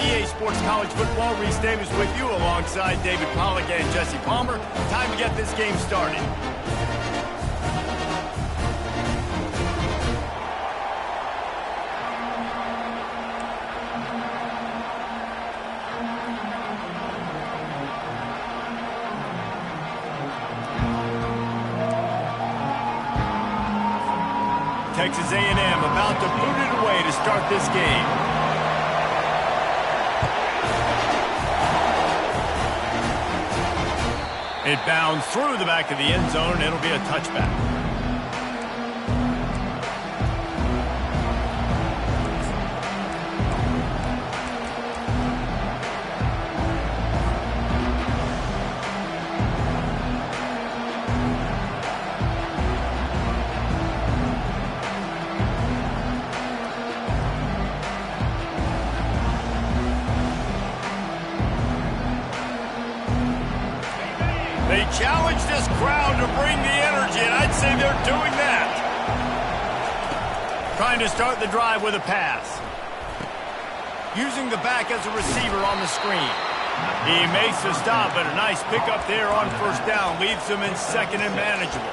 EA Sports College Football. Reese Davis with you alongside David Pollack and Jesse Palmer. Time to get this game started. Texas A&M about to boot it away to start this game. It bounds through the back of the end zone, and it'll be a touchback. They challenge this crowd to bring the energy, and I'd say they're doing that. Trying to start the drive with a pass. Using the back as a receiver on the screen. He makes the stop, but a nice pickup there on first down. Leaves them in second and manageable.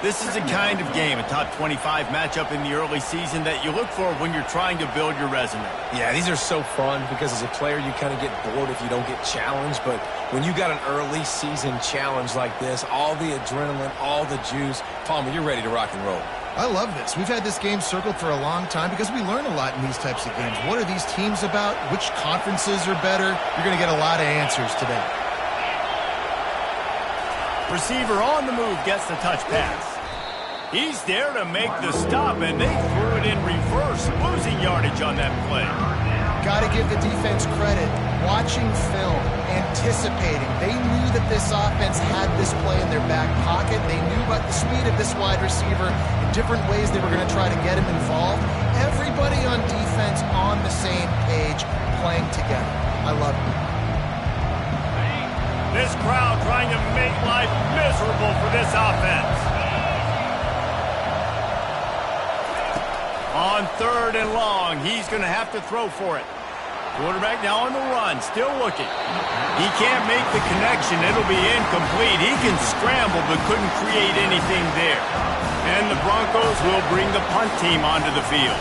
This is the kind of game, a top 25 matchup in the early season, that you look for when you're trying to build your resume. Yeah, these are so fun because as a player, you kind of get bored if you don't get challenged. But when you got an early season challenge like this, all the adrenaline, all the juice, Palmer, you're ready to rock and roll. I love this. We've had this game circled for a long time because we learn a lot in these types of games. What are these teams about? Which conferences are better? You're going to get a lot of answers today. Receiver on the move gets the touch pass. He's there to make the stop, and they threw it in reverse, losing yardage on that play. Got to give the defense credit. Watching film, anticipating. They knew that this offense had this play in their back pocket. They knew about the speed of this wide receiver, in different ways they were going to try to get him involved. Everybody on defense on the same page, playing together. I love it. This crowd trying to make life miserable for this offense. On third and long, he's going to have to throw for it. Quarterback now on the run, still looking. He can't make the connection. It'll be incomplete. He can scramble, but couldn't create anything there. And the Broncos will bring the punt team onto the field.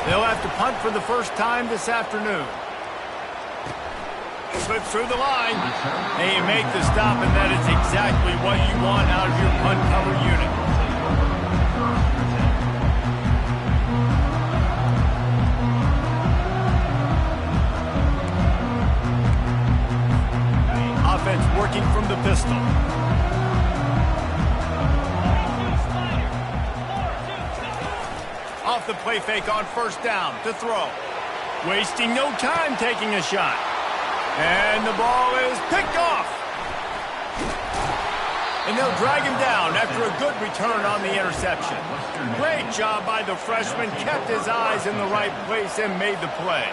They'll have to punt for the first time this afternoon. Slips through the line. They make the stop, and that is exactly what you want out of your punt cover unit. Offense working from the pistol. Off the play fake on first down to throw. Wasting no time taking a shot. And the ball is picked off. And they'll drag him down after a good return on the interception. Great job by the freshman. Kept his eyes in the right place and made the play.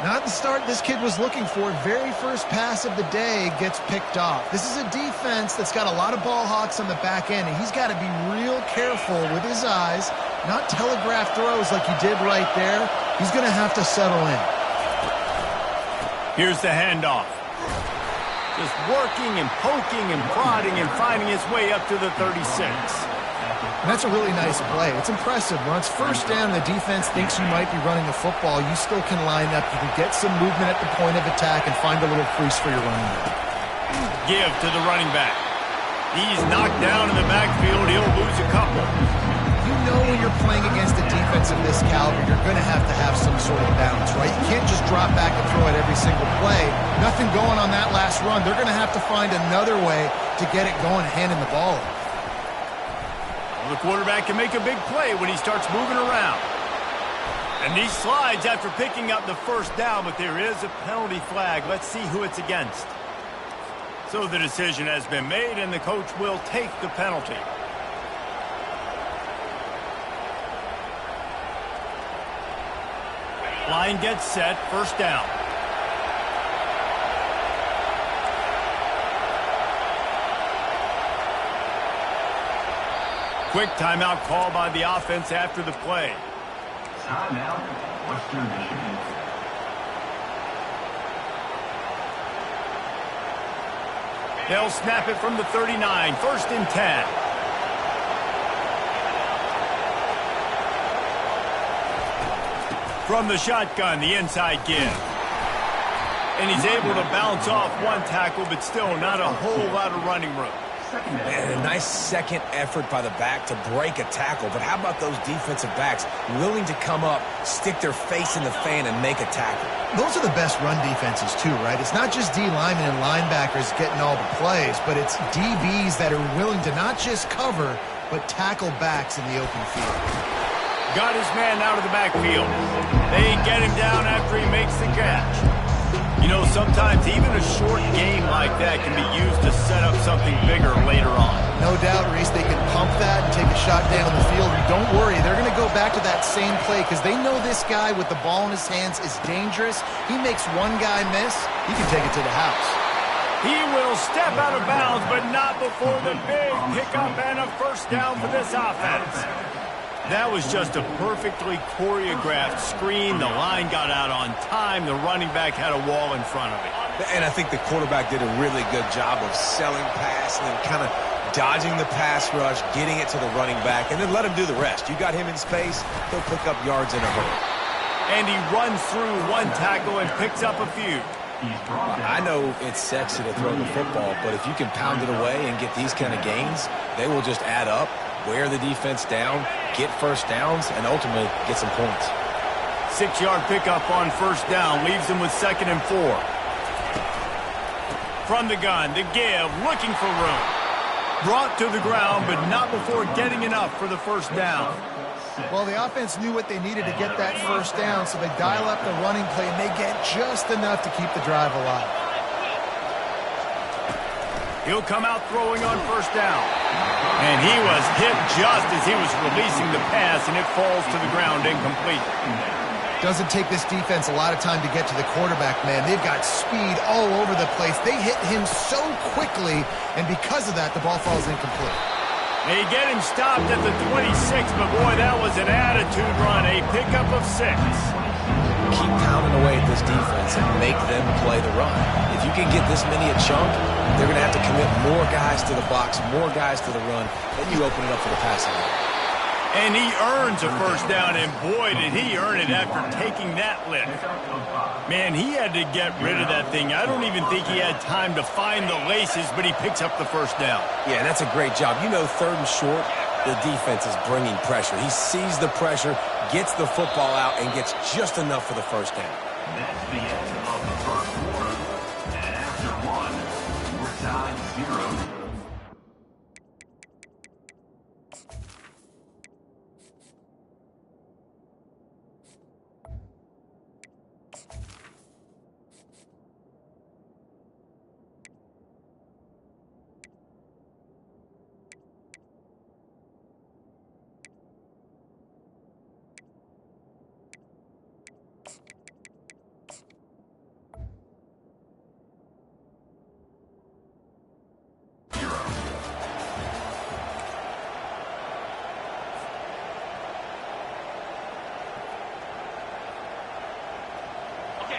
Not the start this kid was looking for. Very first pass of the day gets picked off. This is a defense that's got a lot of ball hawks on the back end, and he's got to be real careful with his eyes, not telegraph throws like he did right there. He's going to have to settle in. Here's the handoff. Just working and poking and prodding and finding his way up to the 36. And that's a really nice play. It's impressive. When it's first down, the defense thinks you might be running the football. You still can line up. You can get some movement at the point of attack and find a little crease for your running back. Give to the running back. He's knocked down in the backfield. He'll lose a couple. You know when you're playing against a defense of this caliber, you're going to have some sort of balance, right? You can't just drop back and throw it every single play. Nothing going on that last run. They're going to have to find another way to get it going, handing the ball off. The quarterback can make a big play when he starts moving around. And he slides after picking up the first down, but there is a penalty flag. Let's see who it's against. So the decision has been made, and the coach will take the penalty. Line gets set, first down. Quick timeout call by the offense after the play. Timeout, Western Michigan. They'll snap it from the 39, 1st and 10. From the shotgun, the inside give. And he's able to bounce off one tackle, but still not a whole lot of running room. Man, a nice second effort by the back to break a tackle. But how about those defensive backs willing to come up, stick their face in the fan, and make a tackle? Those are the best run defenses, too, right? It's not just D linemen and linebackers getting all the plays, but it's DBs that are willing to not just cover, but tackle backs in the open field. Got his man out of the backfield. They get him down after he makes the catch. You know, sometimes even a short game like that can be used to set up something bigger later on. No doubt, Reese, they can pump that and take a shot down the field. And don't worry, they're going to go back to that same play because they know this guy with the ball in his hands is dangerous. He makes one guy miss, he can take it to the house. He will step out of bounds, but not before the big pickup and a 1st down for this offense. That was just a perfectly choreographed screen. The line got out on time. The running back had a wall in front of it. And I think the quarterback did a really good job of selling pass and then kind of dodging the pass rush, getting it to the running back, and then let him do the rest. You got him in space, he'll pick up yards in a hurry. And he runs through one tackle and picks up a few. I know it's sexy to throw the football, but if you can pound it away and get these kind of gains, they will just add up, wear the defense down, get 1st downs, and ultimately get some points. 6-yard pickup on 1st down leaves them with 2nd and 4. From the gun, the give, looking for room. Brought to the ground, but not before getting enough for the 1st down. Well, the offense knew what they needed to get that 1st down, so they dial up the running play, and they get just enough to keep the drive alive. He'll come out throwing on 1st down. And he was hit just as he was releasing the pass, and it falls to the ground incomplete. Doesn't take this defense a lot of time to get to the quarterback, man. They've got speed all over the place. They hit him so quickly, and because of that, the ball falls incomplete. They get him stopped at the 26, but boy, that was an attitude run, a pickup of 6. Keep pounding away at this defense and make them play the run. If you can get this many a chunk, they're going to have to commit more guys to the box, more guys to the run, then you open it up for the passing game. And he earns a 1st down, and boy, did he earn it after taking that lift. Man, he had to get rid of that thing. I don't even think he had time to find the laces, but he picks up the 1st down. Yeah, that's a great job. You know, 3rd and short, the defense is bringing pressure. He sees the pressure, gets the football out, and gets just enough for the 1st down. That's the end of the 1st quarter. And after one, we're tied 0.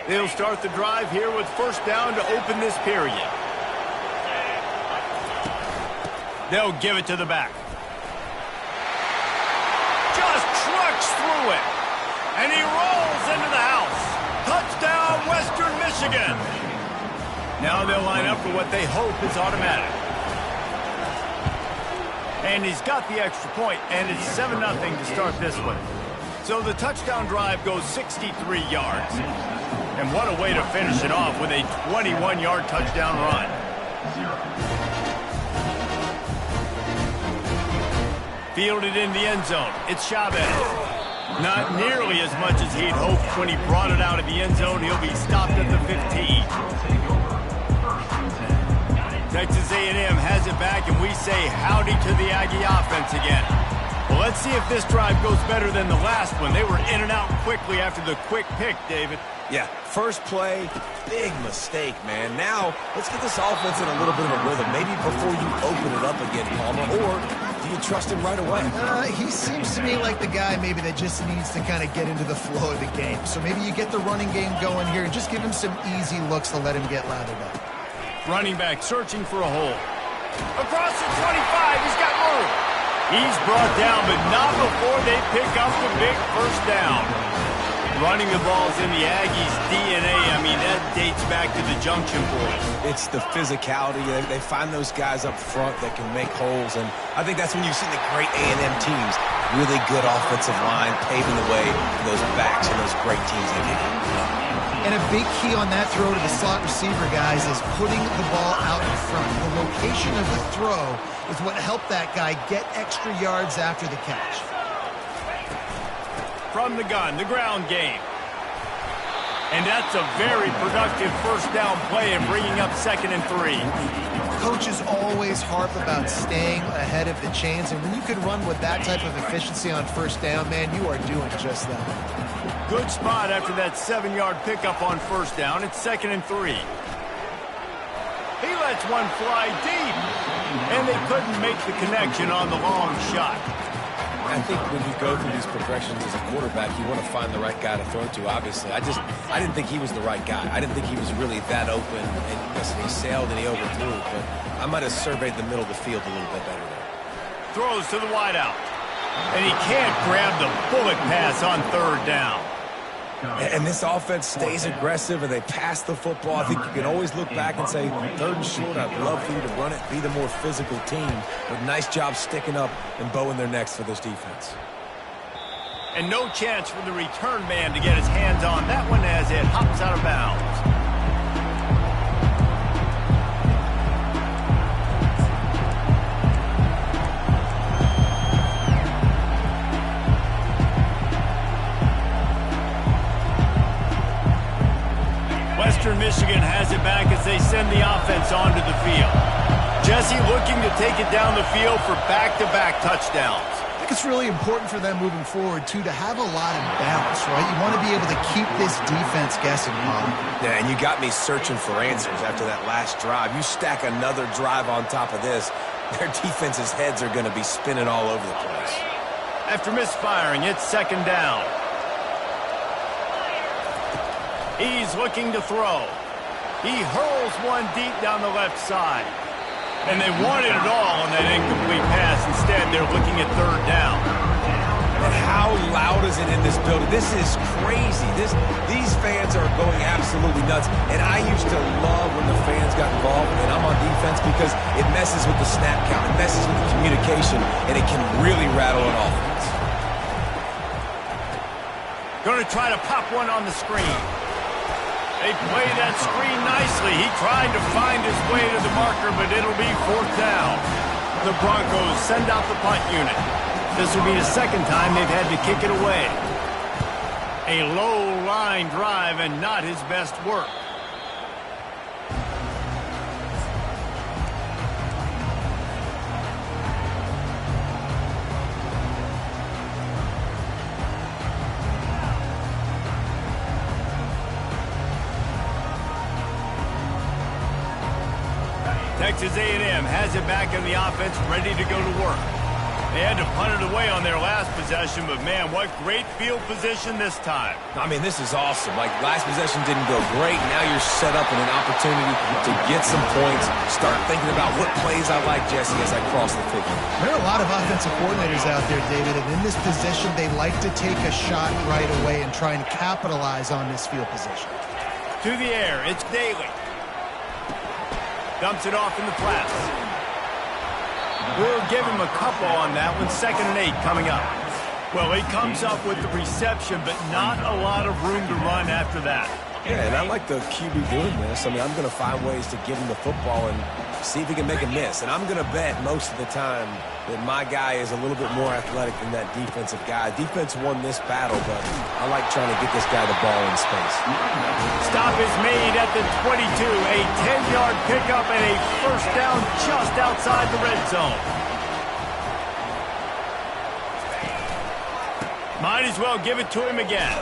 They'll start the drive here with 1st down to open this period. They'll give it to the back. Just trucks through it. And he rolls into the house. Touchdown, Western Michigan. Now they'll line up for what they hope is automatic. And he's got the extra point, and it's 7-0 to start this one. So the touchdown drive goes 63 yards. And what a way to finish it off with a 21-yard touchdown run. Fielded in the end zone. It's Chavez. Not nearly as much as he'd hoped when he brought it out of the end zone. He'll be stopped at the 15. Texas A&M has it back, and we say howdy to the Aggie offense again. Well, let's see if this drive goes better than the last one. They were in and out quickly after the quick pick, David. Yeah, first play, big mistake, man. Now, let's get this offense in a little bit of a rhythm. Maybe before you open it up again, Palmer, or do you trust him right away? He seems to me like the guy maybe that just needs to kind of get into the flow of the game. So maybe you get the running game going here and just give him some easy looks to let him get lathered up. Running back searching for a hole. Across the 25, he's got room. He's brought down, but not before they pick up the big first down. Running the ball's in the Aggies' DNA. I mean, that dates back to the Junction Boys. It's the physicality. They find those guys up front that can make holes, and I think that's when you've seen the great A&M teams. Really good offensive line, paving the way for those backs and those great teams that get it. And a big key on that throw to the slot receiver, guys, is putting the ball out in front. The location of the throw is what helped that guy get extra yards after the catch. From the gun, the ground game. And that's a very productive first down play and bringing up 2nd and 3. Coaches always harp about staying ahead of the chains, and when you can run with that type of efficiency on first down, man, you are doing just that. Good spot after that 7-yard pickup on first down. It's 2nd and 3. He lets one fly deep, and they couldn't make the connection on the long shot. I think when you go through these progressions as a quarterback, you want to find the right guy to throw to, obviously. I didn't think he was the right guy. I didn't think he was really that open. And listen, he sailed and he overthrew, but I might have surveyed the middle of the field a little bit better there. Throws to the wideout. And he can't grab the bullet pass on 3rd down. And this offense stays aggressive, and they pass the football. I think you can always look back and say, 3rd and short, I'd love for you to run it, be the more physical team. But nice job sticking up and bowing their necks for this defense. And no chance for the return man to get his hands on that one as it hops out of bounds. Western Michigan has it back as they send the offense onto the field. Jesse looking to take it down the field for back-to-back touchdowns. I think it's really important for them moving forward, too, to have a lot of balance, right? You want to be able to keep this defense guessing, Paul. Yeah, and you got me searching for answers after that last drive. You stack another drive on top of this, their defense's heads are going to be spinning all over the place. After misfiring, it's 2nd down. He's looking to throw. He hurls one deep down the left side. And they wanted it all on that incomplete pass. Instead, they're looking at 3rd down. And how loud is it in this building? This is crazy. These fans are going absolutely nuts. And I used to love when the fans got involved, and I'm on defense, because it messes with the snap count. It messes with the communication, and it can really rattle an offense. Going to try to pop one on the screen. They play that screen nicely. He tried to find his way to the marker, but it'll be 4th down. The Broncos send out the punt unit. This will be the 2nd time they've had to kick it away. A low-line drive and not his best work. Texas A&M has it back in the offense, ready to go to work. They had to punt it away on their last possession, but man, what great field position this time. I mean, this is awesome. Like, last possession didn't go great. Now you're set up in an opportunity to get some points, start thinking about what plays I like, Jesse, as I cross the field. There are a lot of offensive coordinators out there, David, and in this position, they like to take a shot right away and try and capitalize on this field position. To the air, it's Daly. Dumps it off in the flats. We'll give him a couple on that one. 2nd and 8 coming up. Well, he comes up with the reception, but not a lot of room to run after that. Yeah, and I like the QB doing this. I mean, I'm going to find ways to give him the football and see if he can make a miss. And I'm going to bet most of the time that my guy is a little bit more athletic than that defensive guy. Defense won this battle, but I like trying to get this guy the ball in space. Stop is made at the 22. A 10-yard pickup and a first down just outside the red zone. Might as well give it to him again.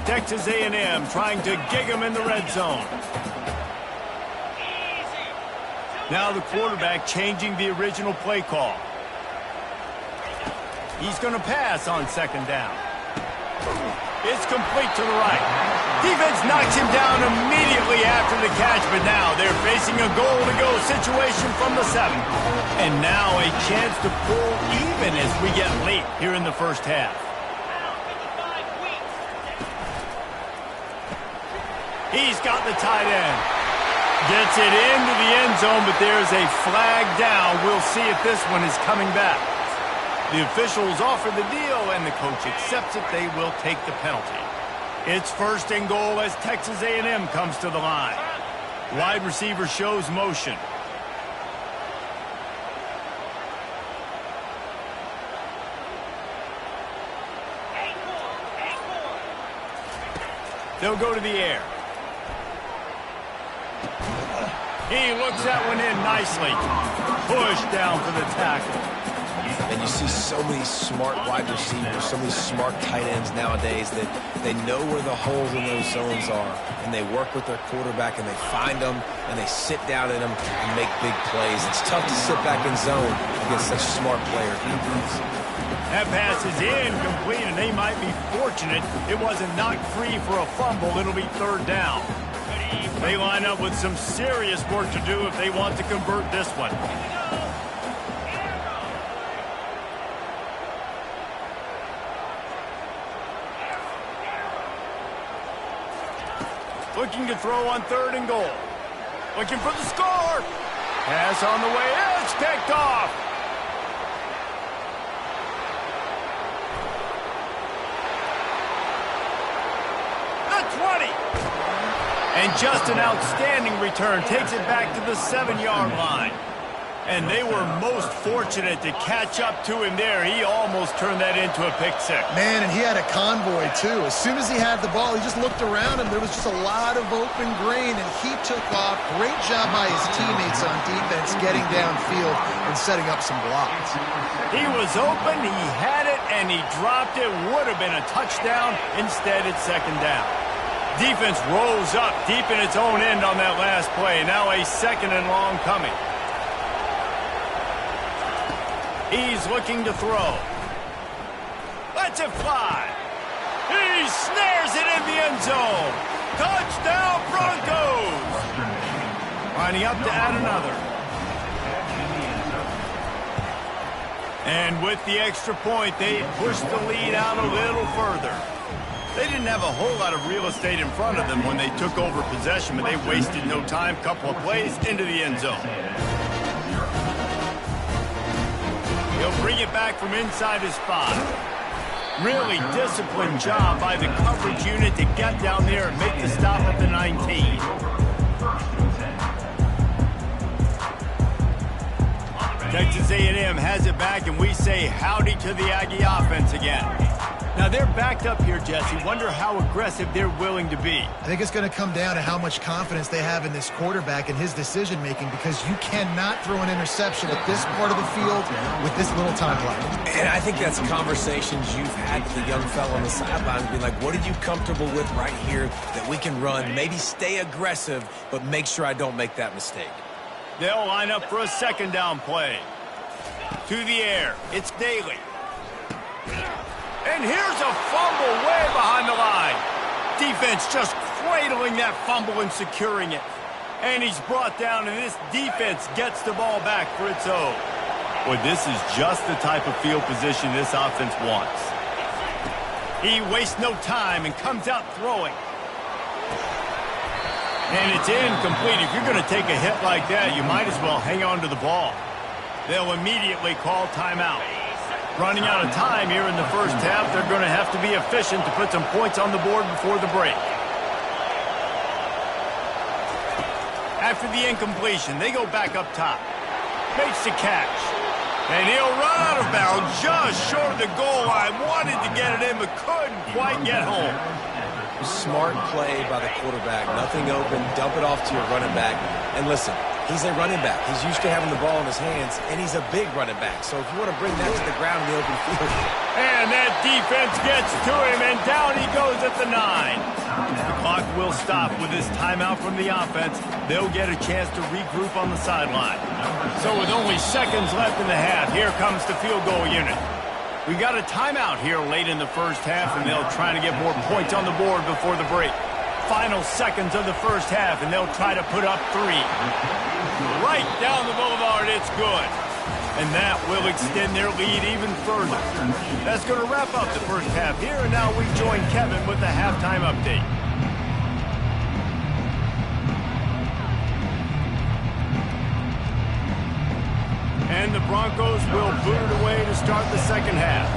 Texas A&M trying to gig him in the red zone. Now the quarterback changing the original play call. He's going to pass on second down. It's complete to the right. Defense knocks him down immediately after the catch, but now they're facing a goal-to-go situation from the 7. And now a chance to pull even as we get late here in the first half. He's got the tight end. Gets it into the end zone, but there's a flag down. We'll see if this one is coming back. The officials offer the deal, and the coach accepts it. They will take the penalty. It's first and goal as Texas A&M comes to the line. Wide receiver shows motion. They'll go to the air. He looks that one in nicely. Push down for the tackle. And you see so many smart wide receivers, so many smart tight ends nowadays that they know where the holes in those zones are, and they work with their quarterback, and they find them, and they sit down in them and make big plays. It's tough to sit back in zone against such smart players. That pass is incomplete, and they might be fortunate it wasn't knocked free for a fumble. It'll be third down. They line up with some serious work to do if they want to convert this one. Looking to throw on third and goal. Looking for the score. Pass on the way. It's picked off. The 20. And just an outstanding return. Takes it back to the 7-yard line. And they were most fortunate to catch up to him there. He almost turned that into a pick six. Man, and he had a convoy, too. As soon as he had the ball, he just looked around him. There was just a lot of open green, and he took off. Great job by his teammates on defense getting downfield and setting up some blocks. He was open, he had it, and he dropped it. Would have been a touchdown. Instead, it's second down. Defense rolls up deep in its own end on that last play. Now a second and long coming. He's looking to throw. Lets it fly. He snares it in the end zone. Touchdown Broncos. Lining up to add another. And with the extra point, they push the lead out a little further. They didn't have a whole lot of real estate in front of them when they took over possession, but they wasted no time. Couple of plays into the end zone. He'll bring it back from inside his spot. Really disciplined job by the coverage unit to get down there and make the stop at the 19. Texas A&M has it back, and we say howdy to the Aggie offense again. Now, they're backed up here, Jesse. Wonder how aggressive they're willing to be. I think it's going to come down to how much confidence they have in this quarterback and his decision-making, because you cannot throw an interception at this part of the field with this little time left. And I think that's conversations you've had with the young fellow on the sidelines, being like, what are you comfortable with right here that we can run? Maybe stay aggressive, but make sure I don't make that mistake. They'll line up for a second down play. To the air. It's Daly. And here's a fumble way behind the line. Defense just cradling that fumble and securing it. And he's brought down, and this defense gets the ball back for its own. Boy, this is just the type of field position this offense wants. He wastes no time and comes out throwing. And it's incomplete. If you're going to take a hit like that, you might as well hang on to the ball. They'll immediately call timeout. Running out of time here in the first half, they're going to have to be efficient to put some points on the board before the break. After the incompletion, they go back up top. Makes the catch. And he'll run out of bounds just short of the goal line. Wanted to get it in, but couldn't quite get home. Smart play by the quarterback. Nothing open. Dump it off to your running back. And listen, he's a running back. He's used to having the ball in his hands, and he's a big running back. So if you want to bring that to the ground in the open field. And that defense gets to him, and down he goes at the 9. The clock will stop with this timeout from the offense. They'll get a chance to regroup on the sideline. So with only seconds left in the half, here comes the field goal unit. We got a timeout here late in the first half, and they'll try to get more points on the board before the break. Final seconds of the first half, and they'll try to put up 3. Right down the boulevard, it's good. And that will extend their lead even further. That's going to wrap up the first half here, and now we join Kevin with the halftime update. And the Broncos will boot it away to start the second half.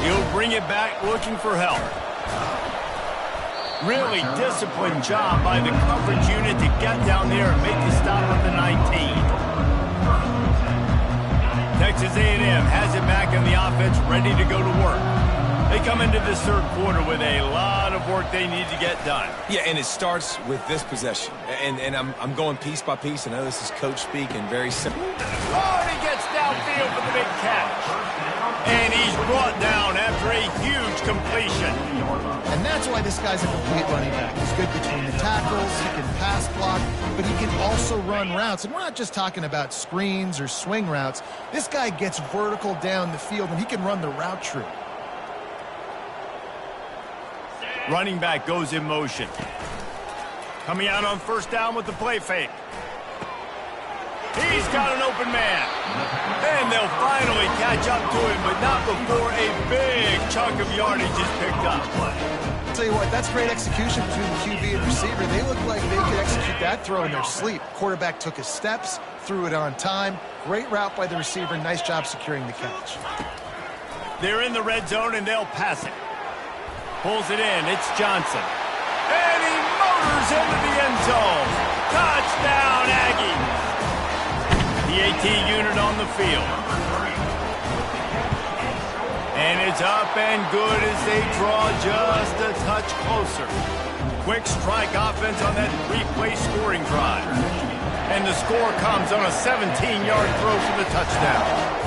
He'll bring it back looking for help. Really disciplined job by the coverage unit to get down there and make the stop at the 19. Texas A&M has it back in the offense, ready to go to work. They come into this third quarter with a lot of work they need to get done. Yeah, and it starts with this possession. And I'm going piece by piece. I know this is coach speak and very simple. Oh, and he gets downfield for the big catch. And he's brought down after a huge completion. And that's why this guy's a complete running back. He's good between the tackles, he can pass block, but he can also run routes. And we're not just talking about screens or swing routes. This guy gets vertical down the field, and he can run the route tree. Running back goes in motion. Coming out on first down with the play fake. He's got an open man. And they'll finally catch up to him, but not before a big chunk of yardage is picked up. I'll tell you what, that's great execution between the QB and receiver. They look like they could execute that throw in their sleep. Quarterback took his steps, threw it on time. Great route by the receiver. Nice job securing the catch. They're in the red zone, and they'll pass it. Pulls it in. It's Johnson. And he motors into the end zone. Touchdown, Aggie. The AT unit on the field. And it's up and good as they draw just a touch closer. Quick strike offense on that 3-play scoring drive. And the score comes on a 17-yard throw for the touchdown.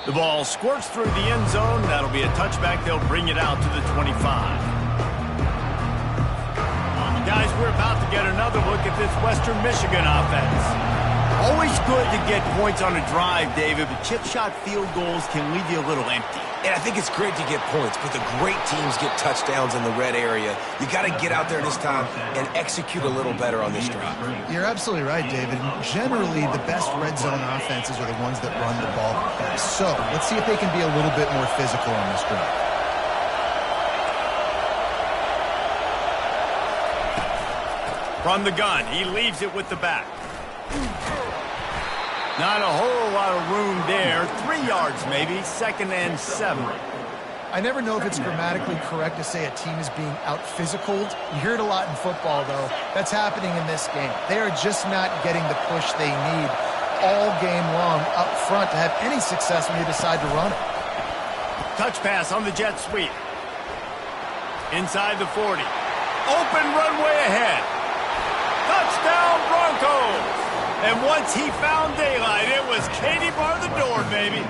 The ball squirts through the end zone. That'll be a touchback. They'll bring it out to the 25. Guys, we're about to get another look at this Western Michigan offense. Always good to get points on a drive, David, but chip shot field goals can leave you a little empty. And I think it's great to get points, but the great teams get touchdowns in the red area. You got to get out there this time and execute a little better on this drive. You're absolutely right, David. Generally, the best red zone offenses are the ones that run the ball the best. So let's see if they can be a little bit more physical on this drive. From the gun, he leaves it with the back. Not a whole lot of room there. 3 yards maybe, 2nd and 7. I never know if it's grammatically correct to say a team is being out-physicaled. You hear it a lot in football, though. That's happening in this game. They are just not getting the push they need all game long up front to have any success when they decide to run it. Touch pass on the jet sweep. Inside the 40. Open runway ahead. Touchdown, Broncos! And once he found daylight, it was Katie bar the door, baby.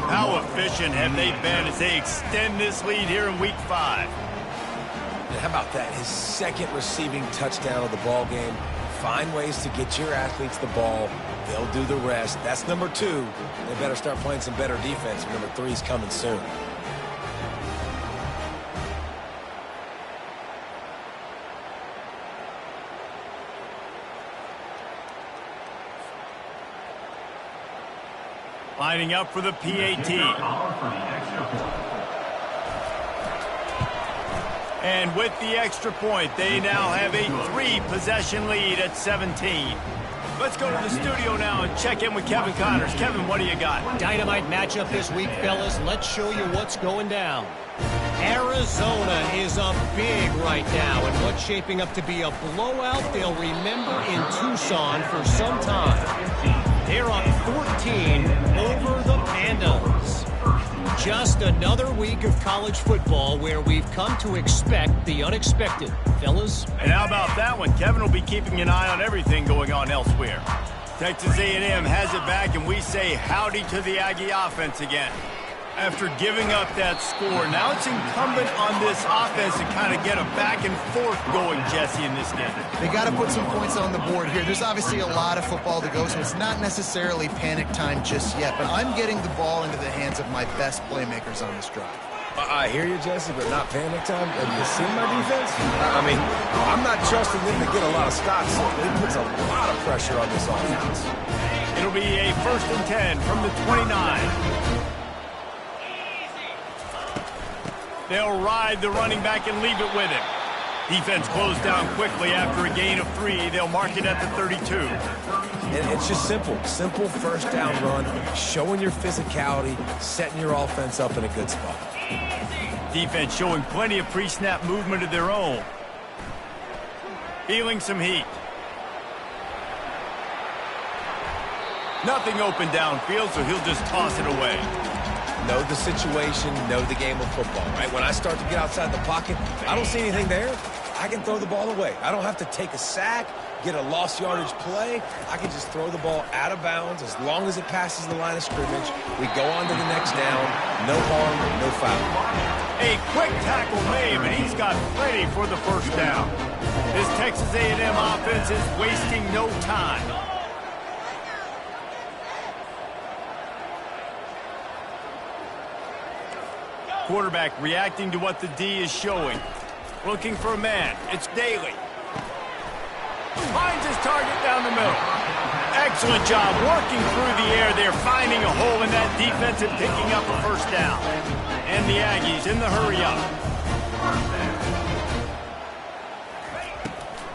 How efficient have they been as they extend this lead here in Week 5? How about that? His second receiving touchdown of the ball game. Find ways to get your athletes the ball. They'll do the rest. That's number 2. They better start playing some better defense. Number 3 is coming soon. Lining up for the PAT. And with the extra point, they now have a 3-possession lead at 17. Let's go to the studio now and check in with Kevin Connors. Kevin, what do you got? Dynamite matchup this week, fellas. Let's show you what's going down. Arizona is up big right now, and what's shaping up to be a blowout they'll remember in Tucson for some time. They're up 14 over the Pandas. Just another week of college football where we've come to expect the unexpected. Fellas? And how about that one? Kevin will be keeping an eye on everything going on elsewhere. Texas A&M has it back, and we say howdy to the Aggie offense again. After giving up that score, now it's incumbent on this offense to kind of get a back and forth going, Jesse, in this game. They got to put some points on the board here. There's obviously a lot of football to go, so it's not necessarily panic time just yet, but I'm getting the ball into the hands of my best playmakers on this drive. I hear you, Jesse, but not panic time. Have you seen my defense? I mean, I'm not trusting them to get a lot of stops, so it puts a lot of pressure on this offense. It'll be a 1st and 10 from the 29. They'll ride the running back and leave it with him. Defense closed down quickly after a gain of 3. They'll mark it at the 32. And it's just simple 1st down run, showing your physicality, setting your offense up in a good spot. Defense showing plenty of pre-snap movement of their own. Feeling some heat. Nothing open downfield, so he'll just toss it away. Know the situation, know the game of football, right? When I start to get outside the pocket, I don't see anything there, I can throw the ball away. I don't have to take a sack, get a lost yardage play. I can just throw the ball out of bounds as long as it passes the line of scrimmage. We go on to the next down. No harm, no foul. A quick tackle made, but he's got plenty for the 1st down. This Texas A&M offense is wasting no time. Quarterback reacting to what the D is showing. Looking for a man. It's Daly. Finds his target down the middle. Excellent job working through the air. They're finding a hole in that defense and picking up a 1st down. And the Aggies in the hurry up.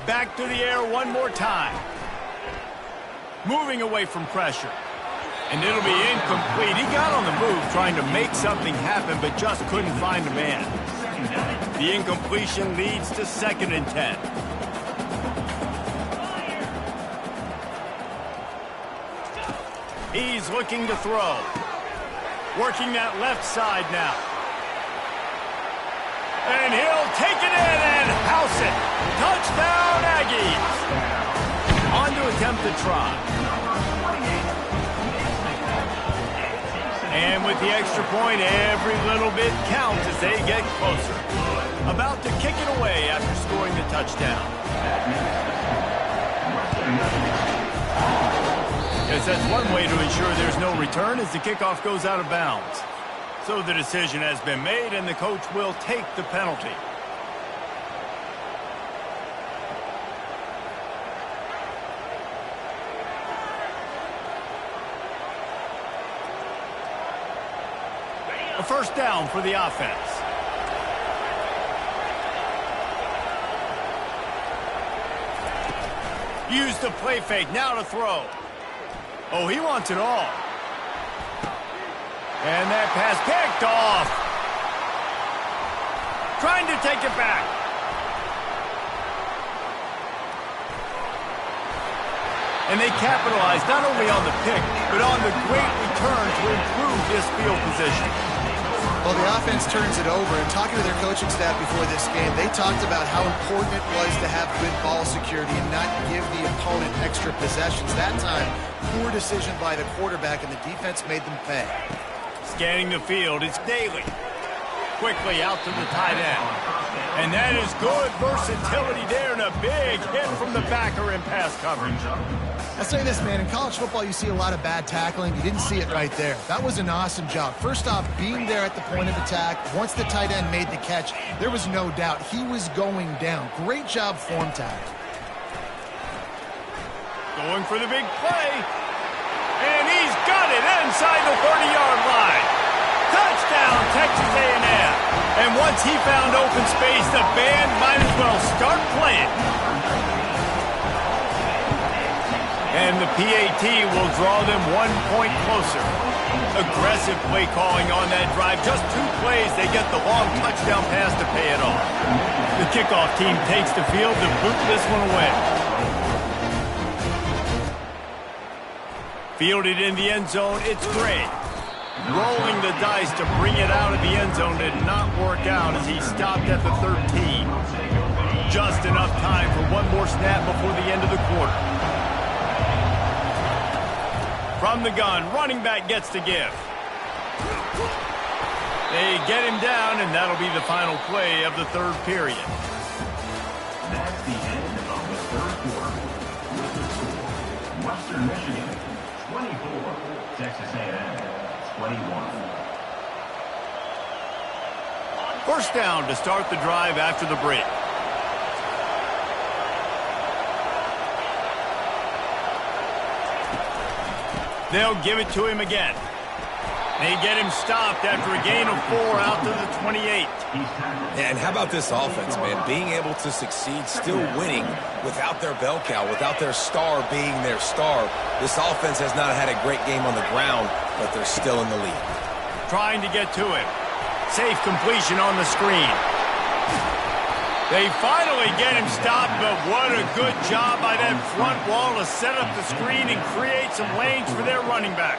Back to the air one more time. Moving away from pressure. And it'll be incomplete. He got on the move trying to make something happen, but just couldn't find a man. The incompletion leads to 2nd and 10. He's looking to throw. Working that left side now. And he'll take it in and house it. Touchdown, Aggies. On to attempt the try. And with the extra point, every little bit counts as they get closer. About to kick it away after scoring the touchdown. Guess that's one way to ensure there's no return as the kickoff goes out of bounds. So the decision has been made, and the coach will take the penalty. A 1st down for the offense. Use the play fake, now to throw. Oh, he wants it all. And that pass picked off. Trying to take it back. And they capitalized not only on the pick, but on the great return to improve this field position. Well, the offense turns it over, and talking to their coaching staff before this game, they talked about how important it was to have good ball security and not give the opponent extra possessions. That time, poor decision by the quarterback, and the defense made them pay. Scanning the field, it's Daly. Quickly out to the tight end. And that is good versatility there, and a big hit from the backer in pass coverage. I'll say this, man, in college football you see a lot of bad tackling. You didn't see it right there. That was an awesome job. First off, being there at the point of attack. Once the tight end made the catch, there was no doubt he was going down. Great job form tackle. Going for the big play. And he's got it inside the 30-yard line. Touchdown, Texas A&M. And once he found open space, the band might as well start playing. And the PAT will draw them 1 point closer. Aggressive play calling on that drive. Just 2 plays, they get the long touchdown pass to pay it off. The kickoff team takes the field to boot this one away. Fielded in the end zone, it's Gray. Rolling the dice to bring it out of the end zone did not work out as he stopped at the 13. Just enough time for one more snap before the end of the quarter. From the gun, running back gets to give. They get him down, and that'll be the final play of the third period. That's the end of the third quarter. With the score, Western Michigan 24, Texas A&M 21. First down to start the drive after the break. They'll give it to him again. They get him stopped after a gain of 4 out to the 28. And how about this offense, man? Being able to succeed, still winning without their bell cow, without their star being their star. This offense has not had a great game on the ground, but they're still in the lead. Trying to get to him. Safe completion on the screen. They finally get him stopped, but what a good job by that front wall to set up the screen and create some lanes for their running back.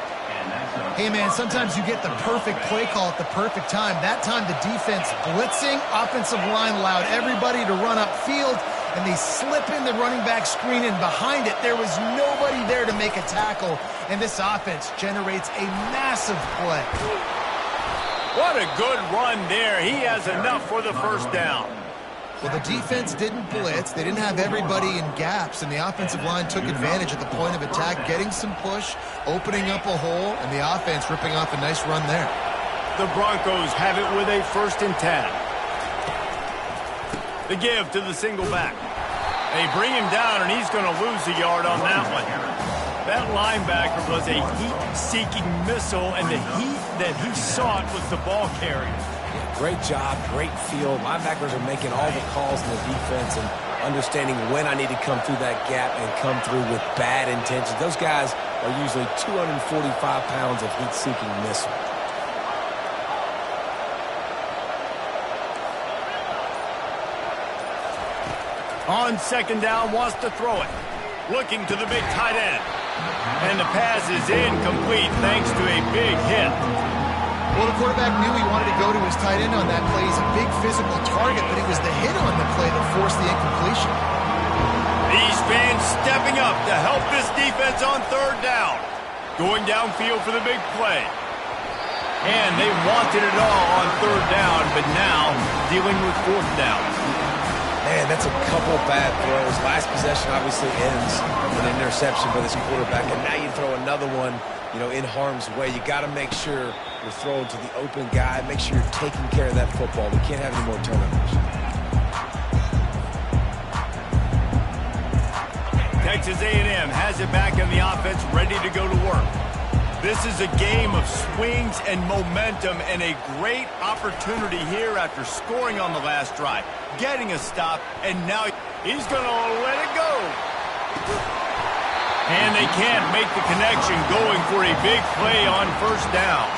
Hey, man, sometimes you get the perfect play call at the perfect time. That time the defense blitzing, offensive line allowed everybody to run upfield, and they slip in the running back screen, and behind it there was nobody there to make a tackle, and this offense generates a massive play. What a good run there. He has enough for the first down. Well, the defense didn't blitz. They didn't have everybody in gaps, and the offensive line took advantage at the point of attack, getting some push, opening up a hole, and the offense ripping off a nice run there. The Broncos have it with a 1st and 10. The give to the single back. They bring him down, and he's going to lose a yard on that one. That linebacker was a heat-seeking missile, and the heat that he sought was the ball carrier. Great job, great feel. Linebackers are making all the calls in the defense and understanding when I need to come through that gap and come through with bad intentions. Those guys are usually 245 pounds of heat-seeking missile. On 2nd down, wants to throw it. Looking to the big tight end. And the pass is incomplete thanks to a big hit. Well, the quarterback knew he wanted to go to his tight end on that play. He's a big physical target, but it was the hit on the play that forced the incompletion. These fans stepping up to help this defense on 3rd down. Going downfield for the big play. And they wanted it all on 3rd down, but now dealing with 4th down. Man, that's a couple bad throws. Last possession obviously ends with an interception by this quarterback, and now you throw another one, in harm's way. You got to make sure you're throwing to the open guy. Make sure you're taking care of that football. We can't have any more turnovers. Texas A&M has it back in the offense, ready to go to work. This is a game of swings and momentum, and a great opportunity here after scoring on the last drive, getting a stop, and now he's going to let it go. And they can't make the connection, going for a big play on 1st down.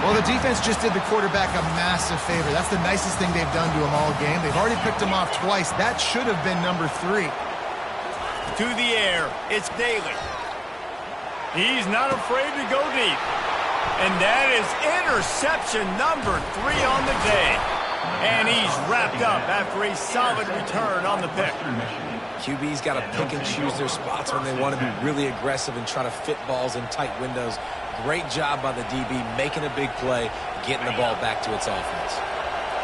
Well, the defense just did the quarterback a massive favor. That's the nicest thing they've done to him all game. They've already picked him off twice. That should have been number 3. To the air, it's Daly. He's not afraid to go deep. And that is interception number 3 on the day. And he's wrapped up after a solid return on the pick. QB's got to pick and choose their spots when they want to be really aggressive and try to fit balls in tight windows. Great job by the DB, making a big play, getting the ball back to its offense.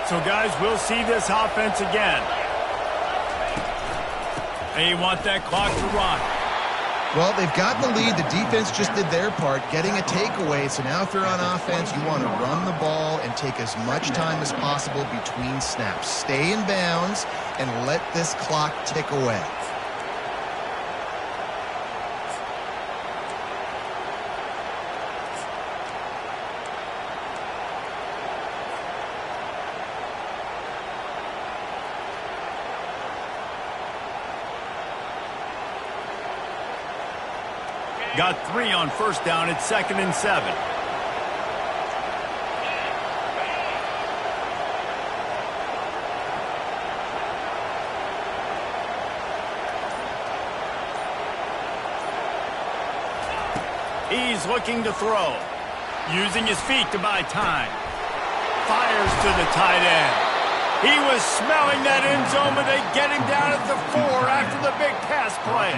So, guys, we'll see this offense again. They want that clock to run. Well, they've got the lead. The defense just did their part, getting a takeaway. So now if you're on offense, you want to run the ball and take as much time as possible between snaps. Stay in bounds and let this clock tick away. Got 3 on 1st down. It's 2nd and 7. He's looking to throw. Using his feet to buy time. Fires to the tight end. He was smelling that end zone, but they get him down at the 4 after the big pass play.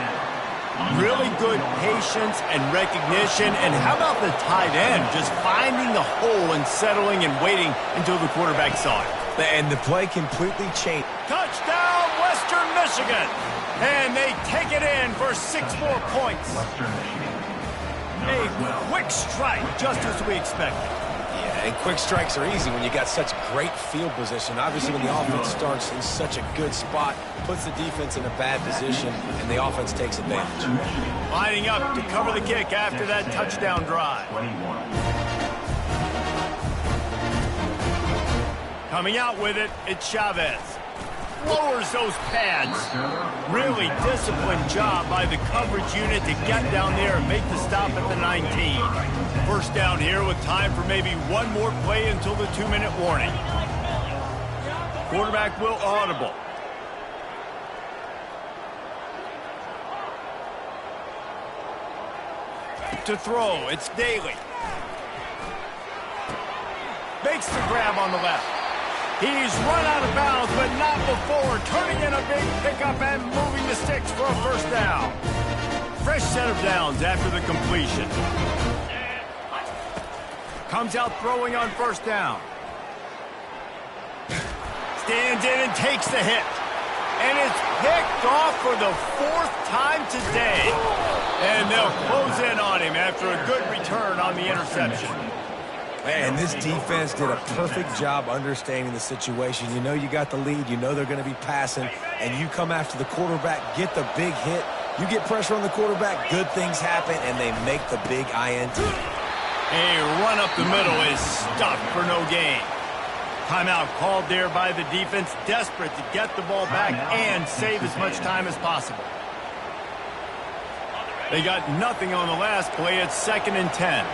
Really good patience and recognition. And how about the tight end just finding the hole and settling and waiting until the quarterback saw it. And the play completely changed. Touchdown, Western Michigan. And they take it in for 6 more points. Western Michigan. A quick strike, just as we expected. Yeah, and quick strikes are easy when you got such great field position. Obviously, when the offense starts in such a good spot, puts the defense in a bad position, and the offense takes advantage. Lining up to cover the kick after that touchdown drive. 21. Coming out with it, it's Chavez. Lowers those pads. Really disciplined job by the coverage unit to get down there and make the stop at the 19. First down here with time for maybe one more play until the 2-minute warning. Quarterback will audible. To throw, it's Daly. Makes the grab on the left. He's run out of bounds, but not before turning in a big pickup and moving the sticks for a first down. Fresh set of downs after the completion. Comes out throwing on first down. Stands in and takes the hit. And it's picked off for the 4th time today. And they'll close in on him after a good return on the interception. And this defense did a perfect job understanding the situation. You know you got the lead. You know they're going to be passing. And you come after the quarterback, get the big hit. You get pressure on the quarterback, good things happen, and they make the big INT. A run up the middle is stuffed for no gain. Timeout called there by the defense, desperate to get the ball back and save as much time as possible. They got nothing on the last play. It's 2nd and 10.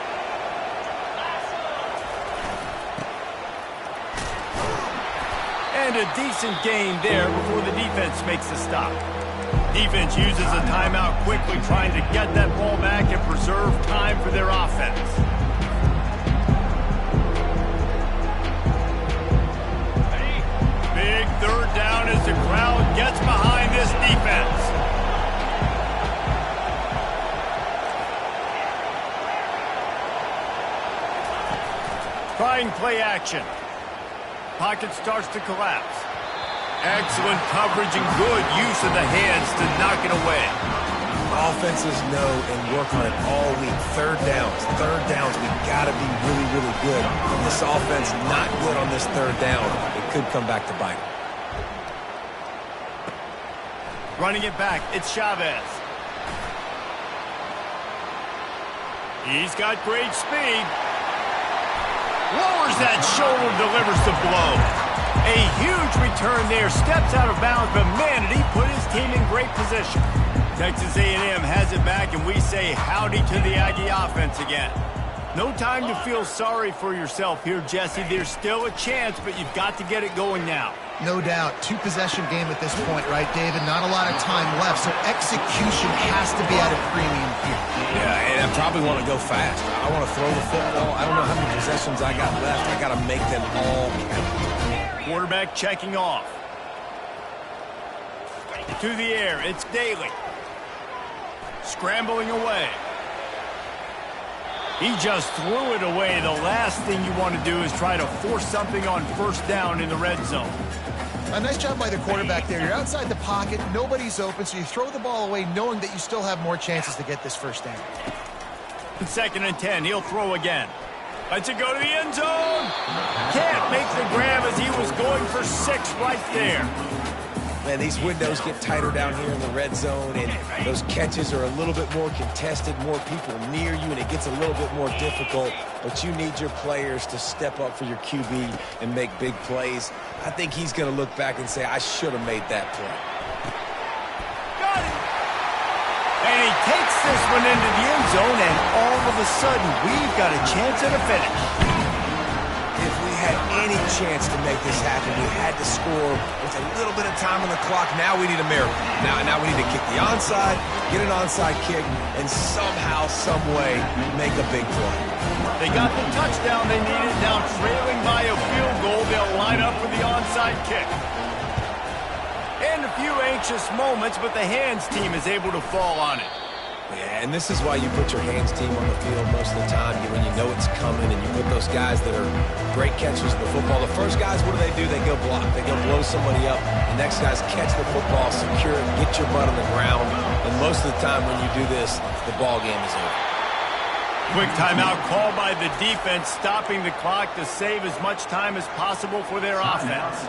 And a decent gain there before the defense makes the stop. Defense uses a timeout quickly, trying to get that ball back and preserve time for their offense. Big 3rd down as the crowd gets behind this defense. Trying play action. Pocket starts to collapse. Excellent coverage and good use of the hands to knock it away. Offenses know and work on it all week. 3rd downs. We got to be really, really good. This offense not good on this 3rd down. It could come back to bite. Running it back, it's Chavez. He's got great speed. Lowers that shoulder, delivers the blow. A huge return there, steps out of bounds, but man, did he put his team in great position. Texas A&M has it back, and we say howdy to the Aggie offense again. No time to feel sorry for yourself here, Jesse. There's still a chance, but you've got to get it going now. No doubt. 2-possession game at this point, right, David? Not a lot of time left, so execution has to be at a premium here. Yeah, and I probably want to go fast. I want to throw the football. I don't know how many possessions I got left. I got to make them all count. Quarterback checking off. To the air, it's Daly. Scrambling away. He just threw it away. The last thing you want to do is try to force something on first down in the red zone. A nice job by the quarterback there. You're outside the pocket, nobody's open, so you throw the ball away knowing that you still have more chances to get this first down. 2nd and 10, he'll throw again. Lets it go to the end zone. Can't make the grab as he was going for 6 right there. Man, these windows get tighter down here in the red zone, and those catches are a little bit more contested, more people near you, and it gets a little bit more difficult. But you need your players to step up for your QB and make big plays. I think he's going to look back and say, I should have made that play. Got it. And he takes this one into the end zone, and all of a sudden, we've got a chance at a finish. If we had any chance to make this happen, we had to score with a little bit of time on the clock. Now we need a miracle. Now we need to kick the onside, get an onside kick, and somehow, some way, make a big play. They got the touchdown they needed. Now trailing by a field goal, they'll line up for the onside kick. And a few anxious moments, but the hands team is able to fall on it. Yeah, and this is why you put your hands team on the field most of the time when you know it's coming, and you put those guys that are great catchers of the football. The first guys, what do? They go block. They go blow somebody up. The next guys catch the football, secure it, get your butt on the ground. And most of the time when you do this, the ball game is over. Quick timeout called by the defense, stopping the clock to save as much time as possible for their offense.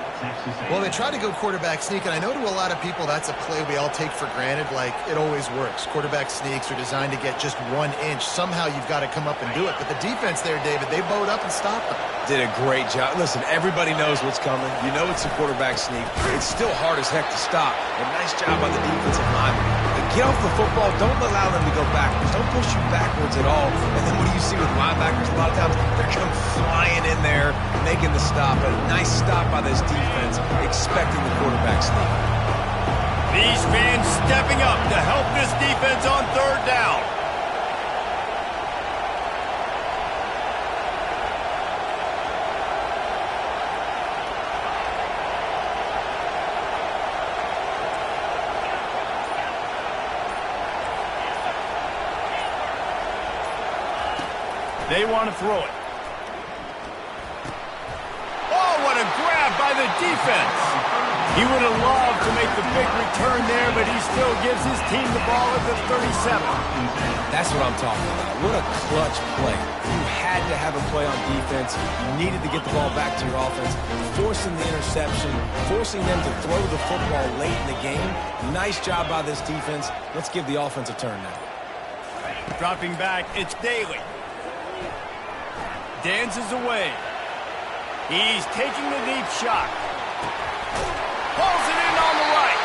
Well, they try to go quarterback sneak, and I know to a lot of people that's a play we all take for granted, like it always works. Quarterback sneaks are designed to get just 1 inch. Somehow you've got to come up and do it. But the defense there, David, they bowed up and stopped them. Did a great job. Listen, everybody knows what's coming. You know it's a quarterback sneak. It's still hard as heck to stop. But nice job by the defensive lineman. Get off the football. Don't allow them to go backwards. Don't push you backwards at all. And then what do you see with linebackers a lot of times? They're come flying in there, making the stop. A nice stop by this defense, expecting the quarterback sneak. These fans stepping up to help this defense on 3rd down. They want to throw it. Oh, what a grab by the defense. He would have loved to make the big return there, but he still gives his team the ball at the 37. That's what I'm talking about. What a clutch play. You had to have a play on defense. You needed to get the ball back to your offense, forcing the interception, forcing them to throw the football late in the game. Nice job by this defense. Let's give the offense a turn now. Dropping back, it's Daly. Dances away. He's taking the deep shot. Pulls it in on the right.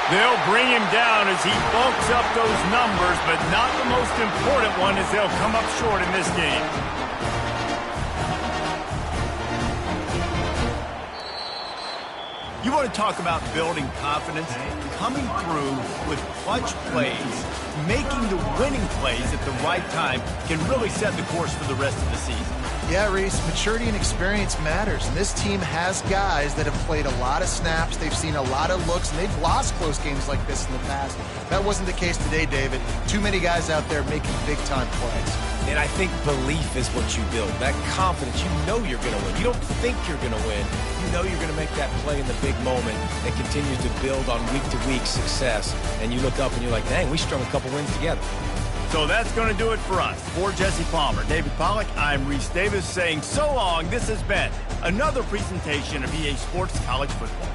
They'll bring him down as he bulks up those numbers, but not the most important one as they'll come up short in this game. You want to talk about building confidence? Coming through with clutch plays, making the winning plays at the right time can really set the course for the rest of the season. Yeah, Reese, maturity and experience matters. And this team has guys that have played a lot of snaps. They've seen a lot of looks, and they've lost close games like this in the past. That wasn't the case today, David. Too many guys out there making big-time plays. And I think belief is what you build. That confidence, you know you're going to win. You don't think you're going to win. You know you're going to make that play in the big moment that continues to build on week-to-week success. And you look up and you're like, dang, we strung a couple wins together. So that's going to do it for us. For Jesse Palmer, David Pollack, I'm Reese Davis saying so long. This has been another presentation of EA Sports College Football.